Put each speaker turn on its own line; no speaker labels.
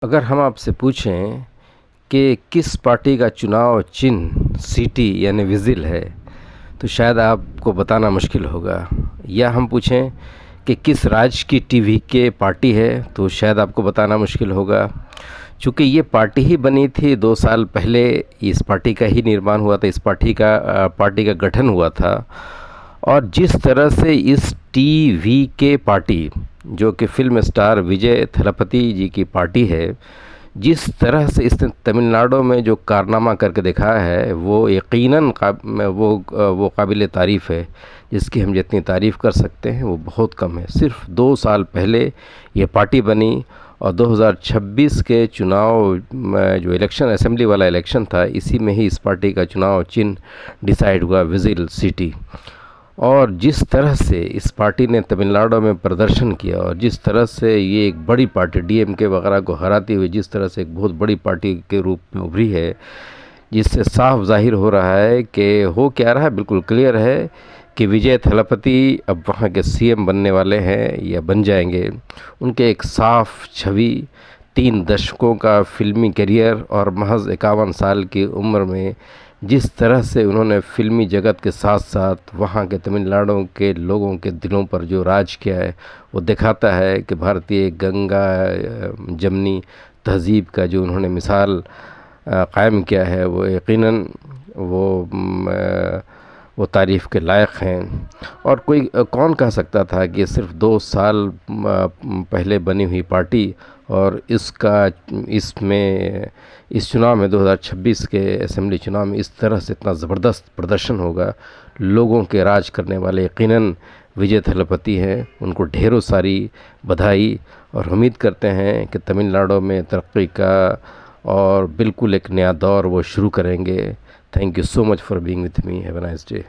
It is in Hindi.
अगर हम आपसे पूछें कि किस पार्टी का चुनाव चिन्ह सीटी यानी विजिल है, तो शायद आपको बताना मुश्किल होगा। या हम पूछें कि किस राज्य की टीवी के पार्टी है, तो शायद आपको बताना मुश्किल होगा। चूँकि ये पार्टी ही बनी थी 2 साल पहले, इस पार्टी का ही निर्माण हुआ था, इस पार्टी का गठन हुआ था। और जिस तरह से इस टीवी के पार्टी, जो कि फ़िल्म स्टार विजय थलपति जी की पार्टी है, जिस तरह से इसने तमिलनाडु में जो कारनामा करके दिखाया है, वो यकीनन वो काबिल तारीफ़ है। जिसकी हम जितनी तारीफ़ कर सकते हैं वो बहुत कम है। सिर्फ 2 साल पहले ये पार्टी बनी और 2026 के चुनाव में जो इलेक्शन, असेंबली वाला इलेक्शन था, इसी में ही इस पार्टी का चुनाव चिन्ह डिसाइड हुआ, विजिल सिटी। और जिस तरह से इस पार्टी ने तमिलनाडु में प्रदर्शन किया और जिस तरह से ये एक बड़ी पार्टी डीएमके वगैरह को हराती हुई जिस तरह से एक बहुत बड़ी पार्टी के रूप में उभरी है, जिससे साफ जाहिर हो रहा है कि हो क्या रहा है, बिल्कुल क्लियर है कि विजय थलपति अब वहाँ के सीएम बनने वाले हैं या बन जाएंगे। उनके एक साफ छवि, 3 दशकों का फिल्मी करियर और महज 51 साल की उम्र में जिस तरह से उन्होंने फ़िल्मी जगत के साथ साथ वहाँ के तमिलनाडु के लोगों के दिलों पर जो राज किया है, वो दिखाता है कि भारतीय गंगा जमनी तहज़ीब का जो उन्होंने मिसाल कायम किया है, वो यकीनन वो तारीफ़ के लायक हैं। और कोई कौन कह सकता था कि सिर्फ 2 साल पहले बनी हुई पार्टी और इस चुनाव में 2026 के असेंबली चुनाव में इस तरह से इतना ज़बरदस्त प्रदर्शन होगा। लोगों के राज करने वाले यकीनन विजय थलपति हैं। उनको ढेरों सारी बधाई और उम्मीद करते हैं कि तमिलनाडु में तरक्की का और बिल्कुल एक नया दौर वो शुरू करेंगे। Thank you so much for being with me. Have a nice day.